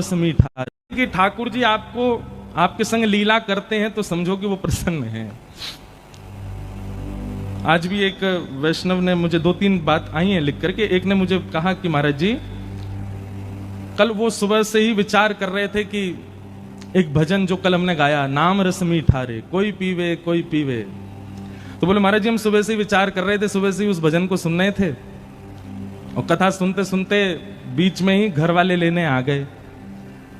रस मीठा। कि ठाकुर जी आपको आपके संग लीला करते हैं तो समझो कि वो प्रसन्न हैं। आज भी एक वैष्णव ने मुझे 2-3 बात आई हैं लिख करके। एक ने मुझे कहा कि महाराज जी, कल वो सुबह से ही विचार कर रहे थे कि एक भजन जो कल हमने गाया, नाम रस मीठा रे कोई पीवे कोई पीवे। तो बोले महाराज जी हम सुबह से ही विचार कर रहे थे, सुबह से ही उस भजन को सुन रहे थे और कथा सुनते सुनते बीच में ही घर वाले लेने आ गए।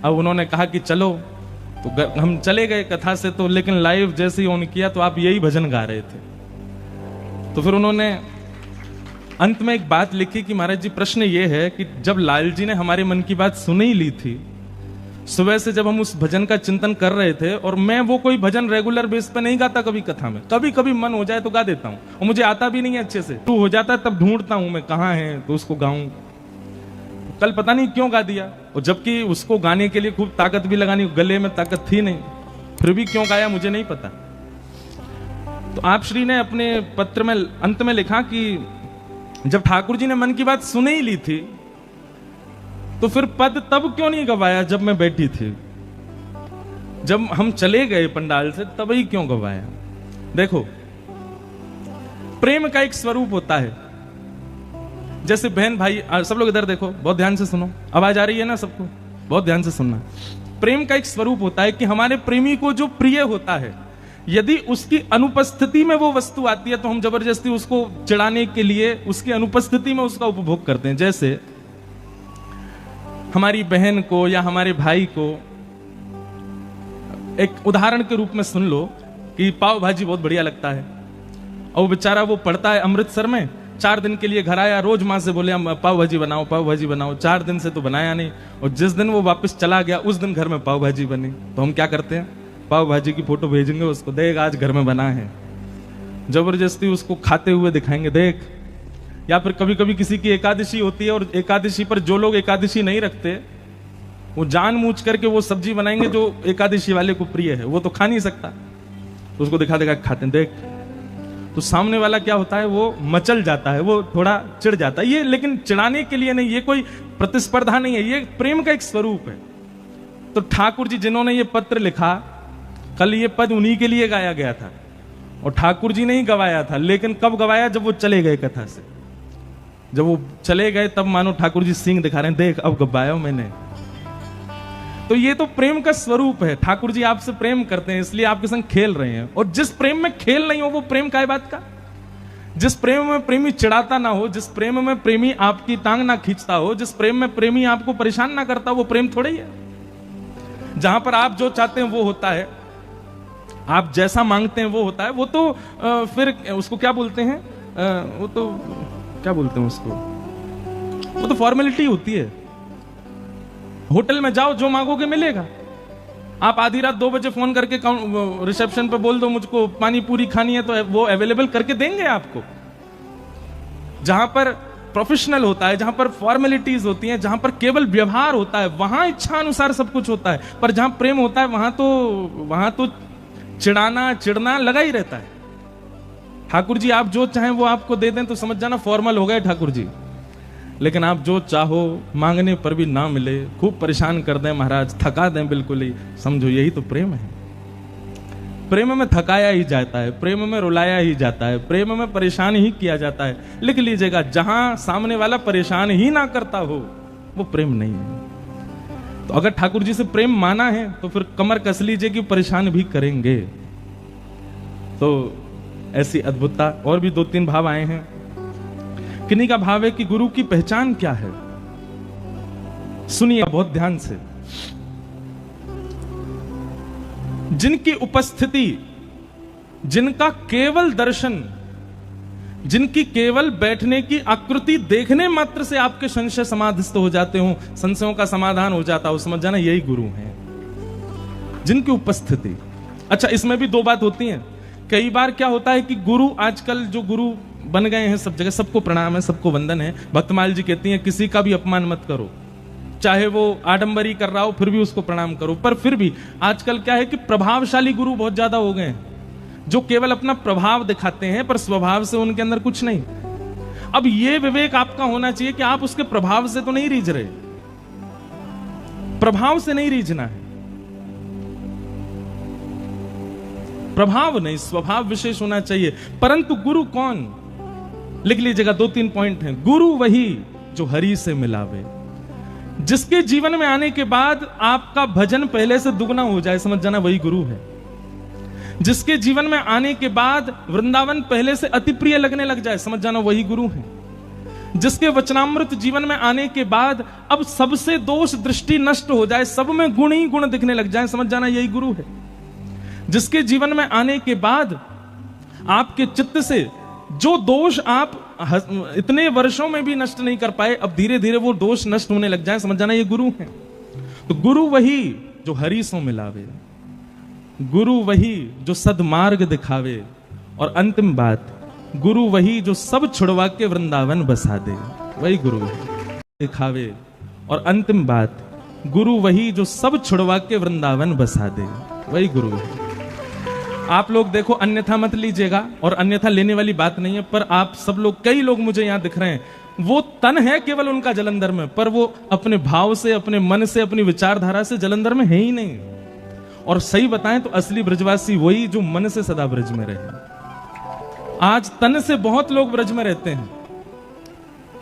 अब उन्होंने कहा कि चलो, तो हम चले गए कथा से। तो लेकिन लाइव जैसे ही ऑन किया तो आप यही भजन गा रहे थे। तो फिर उन्होंने अंत में एक बात लिखी कि महाराज जी प्रश्न ये है कि जब लाल जी ने हमारे मन की बात सुन ही ली थी, सुबह से जब हम उस भजन का चिंतन कर रहे थे, और मैं वो कोई भजन रेगुलर बेस पे नहीं गाता कभी कथा में, कभी कभी मन हो जाए तो गा देता हूं और मुझे आता भी नहीं है अच्छे से, तो हो जाता है तब ढूंढता हूं मैं कहाँ है तो उसको गाऊं। कल पता नहीं क्यों गा दिया, और जबकि उसको गाने के लिए खूब ताकत भी लगानी, गले में ताकत थी नहीं, फिर भी क्यों गाया मुझे नहीं पता। तो आप श्री ने अपने पत्र में अंत में लिखा कि जब ठाकुर जी ने मन की बात सुन ही ली थी तो फिर पद तब क्यों नहीं गवाया जब मैं बैठी थी, जब हम चले गए पंडाल से तब ही क्यों गवाया। देखो, प्रेम का एक स्वरूप होता है। जैसे बहन भाई, सब लोग इधर देखो, बहुत ध्यान से सुनो, आवाज आ रही है ना सबको, बहुत ध्यान से सुनना। प्रेम का एक स्वरूप होता है कि हमारे प्रेमी को जो प्रिय होता है, यदि उसकी अनुपस्थिति में वो वस्तु आती है तो हम जबरदस्ती उसको चिढ़ाने के लिए उसकी अनुपस्थिति में उसका उपभोग करते हैं। जैसे हमारी बहन को या हमारे भाई को, एक उदाहरण के रूप में सुन लो कि पाव भाजी बहुत बढ़िया लगता है, और बेचारा वो पढ़ता है अमृतसर में, 4 दिन के लिए घर आया, रोज माँ से बोले हम पाव भाजी बनाओ पाव भाजी बनाओ, 4 दिन से तो बनाया नहीं, और जिस दिन वो वापस चला गया उस दिन घर में पाव भाजी बनी। तो हम क्या करते हैं, पाव भाजी की फोटो भेजेंगे उसको, देख आज घर में बना है, जबरदस्ती उसको खाते हुए दिखाएंगे देख। या फिर कभी कभी किसी की एकादशी होती है और एकादशी पर जो लोग एकादशी नहीं रखते वो जानबूझ करके वो सब्जी बनाएंगे जो एकादशी वाले को प्रिय है, वो तो खा नहीं सकता, तो उसको दिखा दिखा खाते हैं देख। तो सामने वाला क्या होता है, वो मचल जाता है, वो थोड़ा चिढ़ जाता है। ये लेकिन चिढ़ाने के लिए नहीं, ये कोई प्रतिस्पर्धा नहीं है, ये प्रेम का एक स्वरूप है। तो ठाकुर जी जिन्होंने ये पत्र लिखा, कल ये पद उन्हीं के लिए गाया गया था और ठाकुर जी ने ही गवाया था। लेकिन कब गवाया, जब वो चले गए कथा से। जब वो चले गए तब मानो ठाकुर जी सींग दिखा रहे हैं, देख अब गवाया मैंने। तो ये तो प्रेम का स्वरूप है। ठाकुर जी आपसे प्रेम करते हैं इसलिए आपके संग खेल रहे हैं, और जिस प्रेम में खेल नहीं हो वो प्रेम काय बात का। जिस प्रेम में प्रेमी चिढ़ाता ना हो, जिस प्रेम में प्रेमी आपकी टांग ना खींचता हो, जिस प्रेम में प्रेमी आपको परेशान ना करता, वो प्रेम थोड़ा ही है। जहां पर आप जो चाहते हैं वो होता है, आप जैसा मांगते हैं वो होता है, वो तो फिर उसको क्या बोलते हैं, वो तो क्या बोलते हैं उसको, वो तो फॉर्मेलिटी होती है। होटल में जाओ, जो मांगोगे मिलेगा। आप आधी रात 2 बजे फोन करके रिसेप्शन पे बोल दो मुझको पानी पूरी खानी है, तो वो अवेलेबल करके देंगे आपको। जहां पर प्रोफेशनल होता है, जहां पर फॉर्मेलिटीज होती हैं, जहां पर केवल व्यवहार होता है, वहां इच्छा अनुसार सब कुछ होता है। पर जहां प्रेम होता है वहां तो चिढ़ाना चिढ़ना लगा ही रहता है। ठाकुर जी आप जो चाहें वो आपको दे दें तो समझ जाना फॉर्मल हो गए ठाकुर जी। लेकिन आप जो चाहो मांगने पर भी ना मिले, खूब परेशान कर दें महाराज, थका दें बिल्कुल ही, समझो यही तो प्रेम है। प्रेम में थकाया ही जाता है, प्रेम में रुलाया ही जाता है, प्रेम में परेशान ही किया जाता है। लिख लीजिएगा, जहां सामने वाला परेशान ही ना करता हो वो प्रेम नहीं है। तो अगर ठाकुर जी से प्रेम माना है तो फिर कमर कस लीजिए कि परेशान भी करेंगे। तो ऐसी अद्भुतता। और भी 2-3 भाव आए हैं। किन्हीं का भाव है कि गुरु की पहचान क्या है, सुनिए बहुत ध्यान से। जिनकी उपस्थिति, जिनका केवल दर्शन, जिनकी केवल बैठने की आकृति देखने मात्र से आपके संशय समाधिस्थ हो जाते हो, संशयों का समाधान हो जाता हो, समझ जाना यही गुरु हैं। जिनकी उपस्थिति। अच्छा, इसमें भी 2 बात होती हैं। कई बार क्या होता है कि गुरु, आजकल जो गुरु बन गए हैं सब जगह, सबको प्रणाम है, सबको वंदन है। भक्तमाल जी कहती हैं किसी का भी अपमान मत करो, चाहे वो आडंबरी कर रहा हो फिर भी उसको प्रणाम करो। पर फिर भी आजकल क्या है कि प्रभावशाली गुरु बहुत ज्यादा हो गए हैं, जो केवल अपना प्रभाव दिखाते हैं पर स्वभाव से उनके अंदर कुछ नहीं। अब ये विवेक आपका होना चाहिए कि आप उसके प्रभाव से तो नहीं रीझ रहे, प्रभाव से नहीं रीझना है, प्रभाव नहीं, स्वभाव विशेष होना चाहिए। परंतु गुरु कौन, लिख लीजिएगा, 2-3 पॉइंट हैं। गुरु वही जो हरि से मिलावे, जिसके जीवन में आने के बाद आपका भजन पहले से दुगना हो जाए, समझ जाना वही गुरु है। जिसके जीवन में आने के बाद वृंदावन पहले से अति प्रिय लगने लग जाए, समझ जाना वही गुरु है। जिसके वचनामृत जीवन में आने के बाद अब सबसे दोष दृष्टि नष्ट हो जाए, सब में गुण ही गुण दिखने लग जाए, समझ जाना यही गुरु है। जिसके जीवन में आने के बाद आपके चित्त से जो दोष आप इतने वर्षों में भी नष्ट नहीं कर पाए, अब धीरे धीरे वो दोष नष्ट होने लग जाए, समझ जाना ये गुरु है। तो गुरु वही जो हरि सो मिलावे, गुरु वही जो सदमार्ग दिखावे, और अंतिम बात, गुरु वही जो सब छुड़वा के वृंदावन बसा दे, वही गुरु है दिखावे। और अंतिम बात, गुरु वही जो सब छुड़वा के वृंदावन बसा दे, वही गुरु है। आप लोग देखो, अन्यथा मत लीजिएगा, और अन्यथा लेने वाली बात नहीं है, पर आप सब लोग, कई लोग मुझे यहां दिख रहे हैं, वो तन है केवल उनका जलंधर में, पर वो अपने भाव से, अपने मन से, अपनी विचारधारा से जलंधर में है ही नहीं। और सही बताएं तो असली ब्रजवासी वही जो मन से सदा ब्रज में रहे। आज तन से बहुत लोग ब्रज में रहते हैं।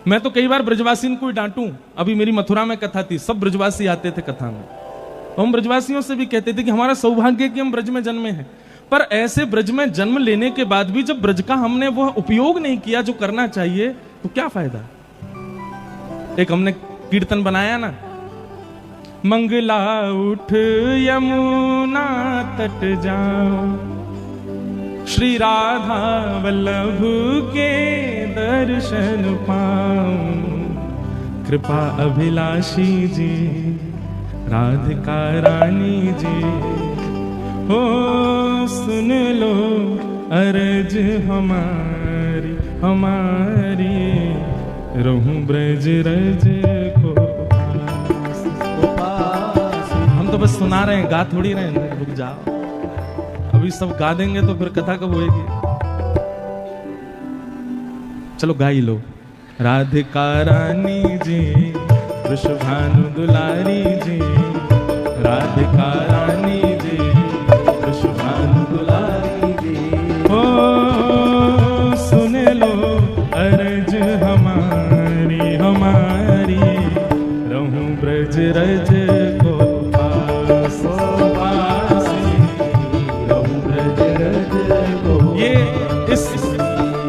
मैं तो कई बार ब्रजवासी को ही डांटूं। अभी मेरी मथुरा में कथा थी, सब ब्रजवासी आते थे कथा में, तो हम ब्रजवासियों से भी कहते थे कि हमारा सौभाग्य कि हम ब्रज में जन्मे हैं। पर ऐसे ब्रज में जन्म लेने के बाद भी जब ब्रज का हमने वह उपयोग नहीं किया जो करना चाहिए, तो क्या फायदा। एक हमने कीर्तन बनाया ना, मंगला उठ यमुना तट जाओ, श्री राधा वल्लभ के दर्शन पाऊं, कृपा अभिलाषी जी राधिका रानी जी, हो सुन लो अर्ज हमारी हमारी, रहूं ब्रज रज को पास। हम तो बस सुना रहे हैं, गा थोड़ी रहे हैं, रुक जाओ, अभी सब गा देंगे तो फिर कथा कब होएगी। चलो गा ही लो। राधिका रानी जी वृषभानु दुलारी जी, राधिका रानी जी वृषभानु दुलारी जी, हो सुन लो अर्ज हमारी हमारी, रहूं ब्रज रज को पास पासी, रहूं ब्रज रज को। ये इस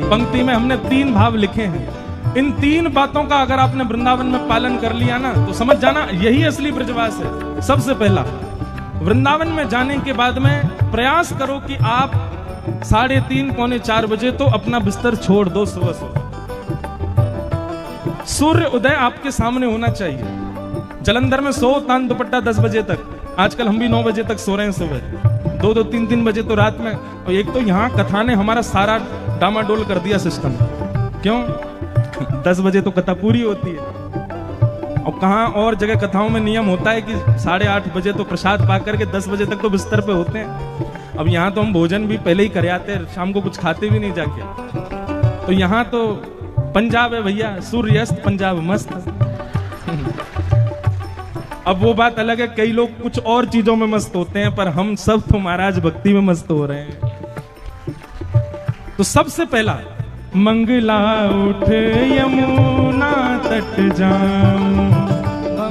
पंक्ति में हमने 3 भाव लिखे हैं। इन 3 बातों का अगर आपने वृंदावन में पालन कर लिया ना, तो समझ जाना यही असली ब्रजवास है। सबसे पहला, वृंदावन में जाने के बाद में प्रयास करो कि आप 3:30 पौने 4 बजे तो अपना बिस्तर छोड़ दो। सुबह सूर्य उदय आपके सामने होना चाहिए। जलंधर में सो तान दुपट्टा 10 बजे तक, आजकल हम भी 9 बजे तक सो रहे हैं सुबह, 2-2, 3-3 बजे तो रात में। और एक तो यहाँ कथा ने हमारा सारा डामाडोल कर दिया सिस्टम। क्यों? 10 बजे तो कथा पूरी होती है, और कहाँ और जगह कथाओं में नियम होता है कि 8:30 बजे तो प्रसाद पा करके 10 बजे तक तो बिस्तर पे होते हैं। अब यहाँ तो हम भोजन भी पहले ही करे आते हैं, शाम को कुछ खाते भी नहीं जाके। तो यहाँ तो पंजाब है भैया, सूर्यास्त पंजाब मस्त। अब वो बात अलग है, कई लोग कुछ और चीजों में मस्त होते हैं, पर हम सब तो महाराज भक्ति में मस्त हो रहे हैं। तो सबसे पहला, मंगला उठ यमुना तट जाऊं,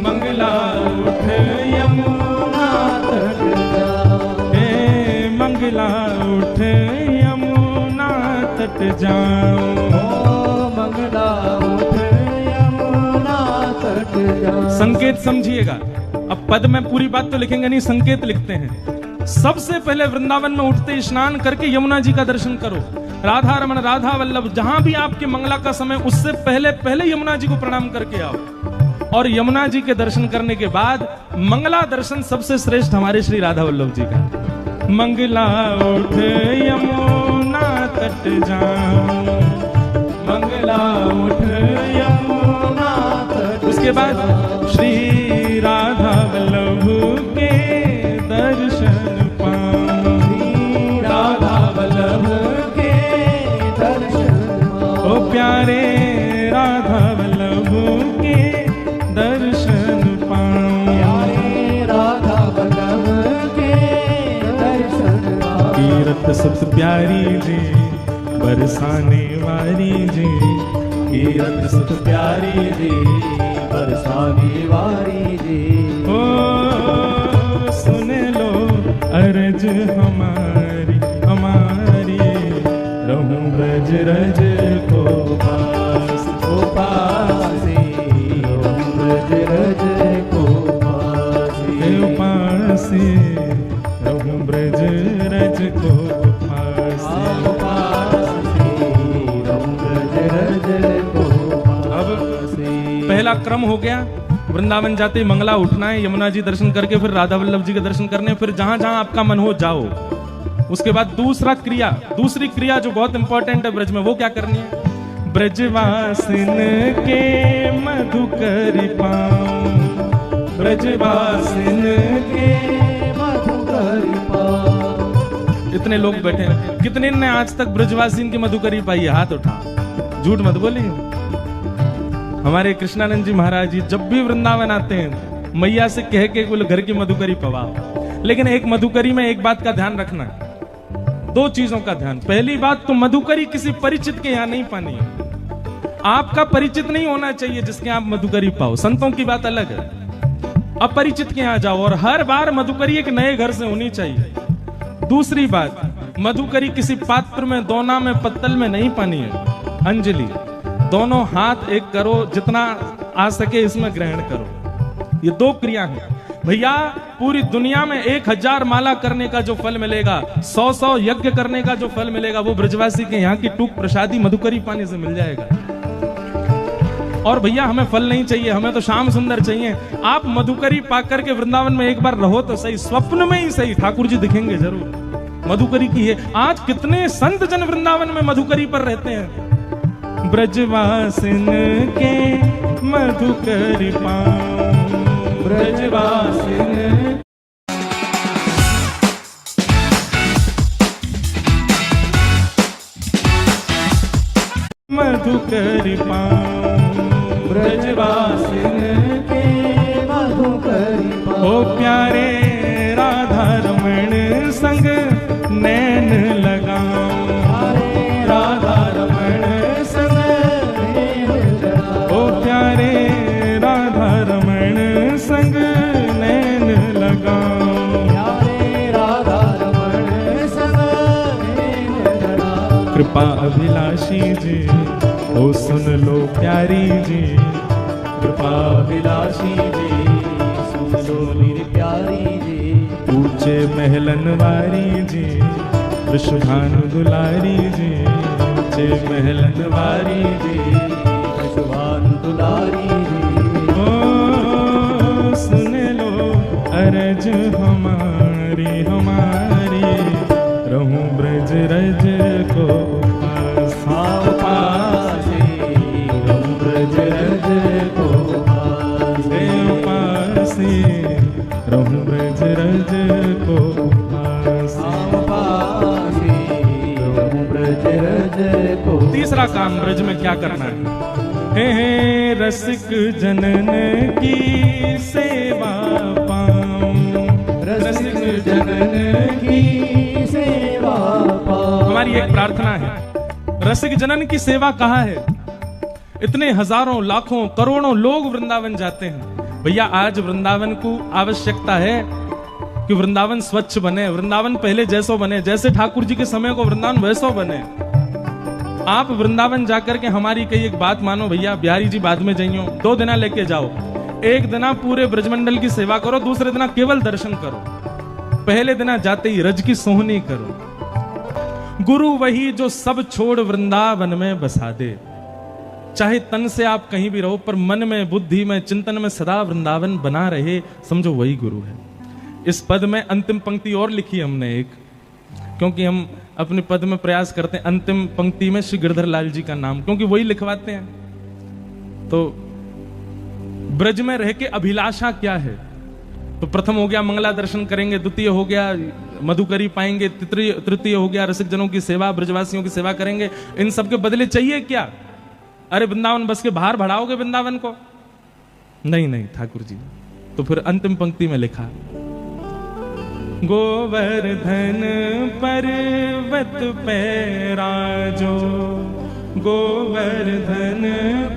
मंगला उठ यमुना तट जाऊं, हे मंगला उठ यमुना तट जाऊं, मंगला उठ यमुना तट जाऊं। संकेत समझिएगा, अब पद में पूरी बात तो लिखेंगे नहीं, संकेत लिखते हैं। सबसे पहले वृंदावन में उठते स्नान करके यमुना जी का दर्शन करो। राधा रमन राधा वल्लभ जहां भी आपके मंगला का समय, उससे पहले पहले यमुना जी को प्रणाम करके आओ। और यमुना जी के दर्शन करने के बाद मंगला दर्शन सबसे श्रेष्ठ हमारे श्री राधा वल्लभ जी का। मंगला उठ यमुना तट जाऊं, मंगला उठ यमुना तट। उसके बाद श्री राधा वल्लभ के दर्शन पाऊं, राधा वल्लभ के दर्शन पाऊं, ओ प्यारे राधा वल्लभ के दर्शन पाऊं, प्यारे प्यारी जी, बरसाने वाली जी, कीरत सुत प्यारी जी, बरसाने वाली जी। ओ सुन लो अर्ज हमारी हमारी, रहूं ब्रज रज को पास को पासी, रहूं ब्रज रज को पासी। पासी, रहूं ब्रज रज को पासी। रहूं ब्रज रज को अब पासी। पहला क्रम हो गया, वृंदावन जाते ही मंगला उठना है, यमुना जी दर्शन करके फिर राधा वल्लभ जी के दर्शन करने, फिर जहां जहां आपका मन हो जाओ। उसके बाद दूसरी क्रिया जो बहुत इंपॉर्टेंट है ब्रज में, वो क्या करनी है? ब्रजवासिन के मधुकर पाऊं, ब्रजवासिन के मधुकर पाऊं। इतने लोग बैठे हैं, कितने ने आज तक ब्रजवासिन की मधुकरी पाई है? हाथ उठा, झूठ मत बोलिए। हमारे कृष्णानंद जी महाराज जी जब भी वृंदावन आते हैं, मैया से कह के बोले घर की मधुकरी पवाओ। लेकिन एक मधुकरी में एक बात का ध्यान रखना, दो चीजों का ध्यान। पहली बात तो मधुकरी किसी परिचित के यहां नहीं पानी है। आपका परिचित नहीं होना चाहिए जिसके आप मधुकरी पाओ, संतों की बात अलग है। अपरिचित के यहां जाओ, और हर बार मधुकरी एक नए घर से होनी चाहिए। दूसरी बात, मधुकरी किसी पात्र में, दोना में, पत्तल में नहीं पानी है। अंजलि, दोनों हाथ एक करो, जितना आ सके इसमें ग्रहण करो। ये दो क्रिया है भैया। पूरी दुनिया में 1000 माला करने का जो फल मिलेगा, 100 यज्ञ करने का जो फल मिलेगा, वो ब्रजवासी के यहाँ की टूक प्रसादी मधुकरी पानी से मिल जाएगा। और भैया हमें फल नहीं चाहिए, हमें तो श्याम सुंदर चाहिए। आप मधुकरी पाकर के वृंदावन में एक बार रहो तो सही, स्वप्न में ही सही, ठाकुर जी दिखेंगे जरूर। मधुकरी की है। आज कितने संत जन वृंदावन में मधुकरी पर रहते हैं। ब्रजवासिन के मधुकरी पाऊं, ब्रजवासिन मधुकरी पाऊं, ब्रजवासिन के मधुकरी पाऊं। ओ प्यारे राधा रमण संग नैन लगाऊं, राधा रमण संग नैन लगाऊं। ओ प्यारे राधा रमण संग नैन लगाऊं, प्यारे राधा रमण संग नैन लगाऊं। कृपा अभिलाषी जी, ओ सुन लो प्यारी जी, कृपा विलासी जी, सुन लो मेरी प्यारी जी। ऊंचे महलन वारी जी, विश्वभानु दुलारी जी, ऊंचे महलन वारी जी, विश्वभानु दुलारी जी। ओ सुन लो अरज हमारी हमारी, रहूं ब्रज रज को पास। पासी, रहूं ब्रज रज को पासी। पासी, रहूं ब्रज रज को पास। पासी, रहूं ब्रज रज को। तीसरा काम ब्रज में क्या करना है? हे रसिक जनन की सेवा पाऊं, रसिक जनन की सेवा पाऊं। हमारी एक प्रार्थना है, रसिक जनन की सेवा कहाँ है? इतने हजारों लाखों करोड़ों लोग वृंदावन जाते हैं भैया। आज वृंदावन को आवश्यकता है कि वृंदावन स्वच्छ बने, वृंदावन पहले जैसो बने, जैसे ठाकुर जी के समय को वृंदावन वैसो बने। आप वृंदावन जाकर के हमारी कई एक बात मानो भैया, बिहारी जी बाद में जाइयो, 2 दिन लेके जाओ। एक दिन पूरे ब्रजमंडल की सेवा करो, दूसरे दिन केवल दर्शन करो, पहले दिन जाते ही रज की सोहनी करो। गुरु वही जो सब छोड़ वृंदावन में बसा दे। चाहे तन से आप कहीं भी रहो, पर मन में, बुद्धि में, चिंतन में सदा वृंदावन बना रहे, समझो वही गुरु है। इस पद में अंतिम पंक्ति और लिखी हमने एक, क्योंकि हम अपने पद में प्रयास करते हैं अंतिम पंक्ति में श्री गिरधर लाल जी का नाम, क्योंकि वही लिखवाते हैं। तो ब्रज में रह के अभिलाषा क्या है? तो प्रथम हो गया मंगला दर्शन करेंगे, द्वितीय हो गया मधुकरी पाएंगे, तृतीय हो गया रसिक जनों की सेवा, ब्रजवासियों की सेवा करेंगे। इन सब के बदले चाहिए क्या? अरे वृंदावन बस के बाहर बढ़ाओगे वृंदावन को? नहीं नहीं ठाकुर जी। तो फिर अंतिम पंक्ति में लिखा, गोवर्धन पर्वत पे राजो, गोवर्धन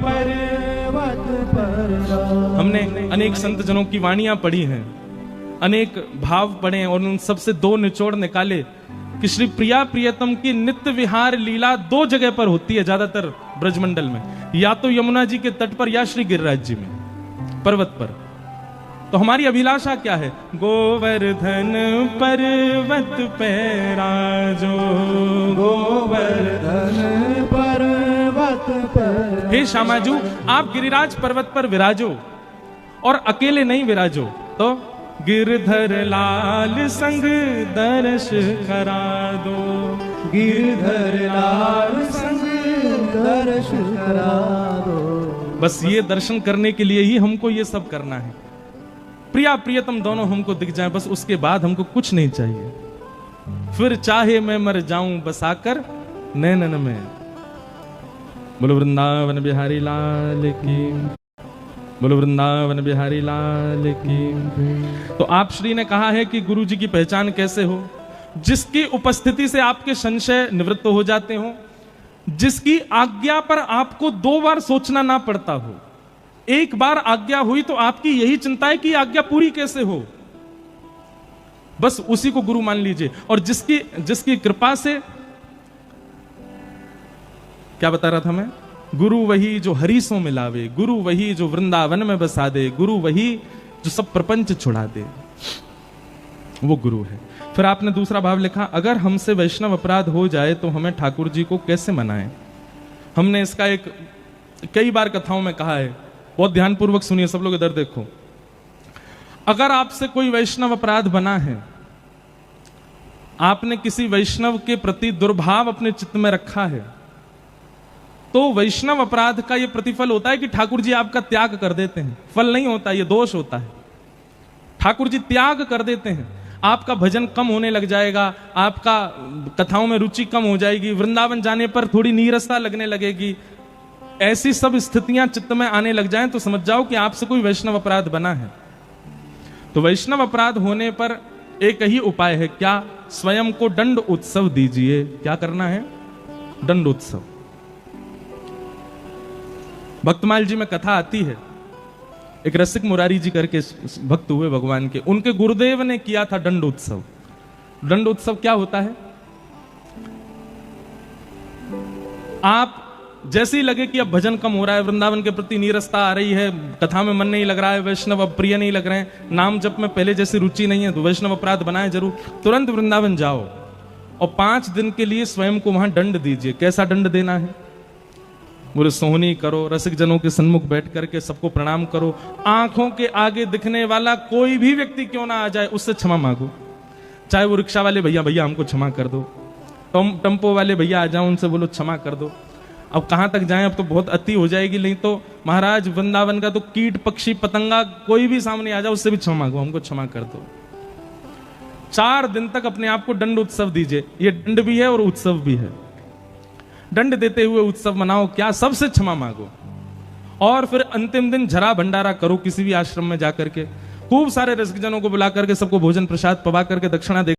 पर्वत पर राजो। हमने अनेक संत जनों की वाणियां पढ़ी हैं, अनेक भाव पढ़े और उन सबसे दो निचोड़ निकाले कि श्री प्रिया प्रियतम की नित्य विहार लीला दो जगह पर होती है ज्यादातर ब्रजमंडल में, या तो यमुना जी के तट पर या श्री गिरिराज जी में पर्वत पर। तो हमारी अभिलाषा क्या है? गोवर्धन पर्वत पे राजो, गोवर्धन पर्वत पर। हे श्यामाजू, आप गिरिराज पर्वत पर विराजो और अकेले नहीं विराजो, तो गिरधर लाल संग दर्श करा दो, गिरधर लाल संग दर्श करा दो। बस ये दर्शन करने के लिए ही हमको ये सब करना है। प्रिया प्रियतम दोनों हमको दिख जाए, बस उसके बाद हमको कुछ नहीं चाहिए। फिर चाहे मैं मर जाऊं बस आकर नैनन में। बोलो वृंदावन बिहारी लाल की, बोलो वृंदावन बिहारी लाल की। तो आप श्री ने कहा है कि गुरु जी की पहचान कैसे हो? जिसकी उपस्थिति से आपके संशय निवृत्त हो जाते हो, जिसकी आज्ञा पर आपको 2 बार सोचना ना पड़ता हो। एक बार आज्ञा हुई तो आपकी यही चिंता है कि आज्ञा पूरी कैसे हो, बस उसी को गुरु मान लीजिए। और जिसकी कृपा से, क्या बता रहा था मैं? गुरु वही जो हरीसों में लावे, गुरु वही जो वृंदावन में बसा दे, गुरु वही जो सब प्रपंच छुड़ा दे, वो गुरु है। फिर आपने दूसरा भाव लिखा, अगर हमसे वैष्णव अपराध हो जाए तो हमें ठाकुर जी को कैसे मनाएं? हमने इसका एक कई बार कथाओं में कहा है, बहुत ध्यानपूर्वक सुनिए सब लोग, इधर देखो। अगर आपसे कोई वैष्णव अपराध बना है, आपने किसी वैष्णव के प्रति दुर्भाव अपने चित्त में रखा है, तो वैष्णव अपराध का यह प्रतिफल होता है कि ठाकुर जी आपका त्याग कर देते हैं। फल नहीं होता, यह दोष होता है। ठाकुर जी त्याग कर देते हैं, आपका भजन कम होने लग जाएगा, आपका कथाओं में रुचि कम हो जाएगी, वृंदावन जाने पर थोड़ी नीरसता लगने लगेगी। ऐसी सब स्थितियां चित्त में आने लग जाएं तो समझ जाओ कि आपसे कोई वैष्णव अपराध बना है। तो वैष्णव अपराध होने पर एक ही उपाय है, क्या? स्वयं को दंड उत्सव दीजिए। क्या करना है? दंड उत्सव। भक्तमाल जी में कथा आती है, एक रसिक मुरारी जी करके भक्त हुए भगवान के, उनके गुरुदेव ने किया था दंड उत्सव। दंड उत्सव क्या होता है? आप जैसे ही लगे कि अब भजन कम हो रहा है, वृंदावन के प्रति नीरसता आ रही है, कथा में मन नहीं लग रहा है, वैष्णव अब प्रिय नहीं लग रहे हैं, नाम जप में पहले जैसी रुचि नहीं है, तो वैष्णव अपराध बनाए जरूर, तुरंत वृंदावन जाओ और 5 दिन के लिए स्वयं को वहां दंड दीजिए। कैसा दंड देना है? बोले सोहनी करो, रसिक जनों के सन्मुख बैठ करके सबको प्रणाम करो, आंखों के आगे दिखने वाला कोई भी व्यक्ति क्यों ना आ जाए उससे क्षमा मांगो। चाहे वो रिक्शा वाले भैया, भैया हमको क्षमा कर दो, टेम्पो वाले भैया आ जाओ, उनसे बोलो क्षमा कर दो। अब कहां तक जाएं, अब तो बहुत अति हो जाएगी, नहीं तो महाराज वृंदावन का तो कीट पक्षी पतंगा कोई भी सामने आ जाए उससे भी क्षमा मांगो, हमको क्षमा कर दो। 4 दिन तक अपने आप को दंड उत्सव दीजिए। ये दंड भी है और उत्सव भी है। दंड देते हुए उत्सव मनाओ, क्या? सबसे क्षमा मांगो। और फिर अंतिम दिन झरा भंडारा करो किसी भी आश्रम में जाकर के, खूब सारे रसिकजनों को बुला करके सबको भोजन प्रसाद पवा करके दक्षिणा दे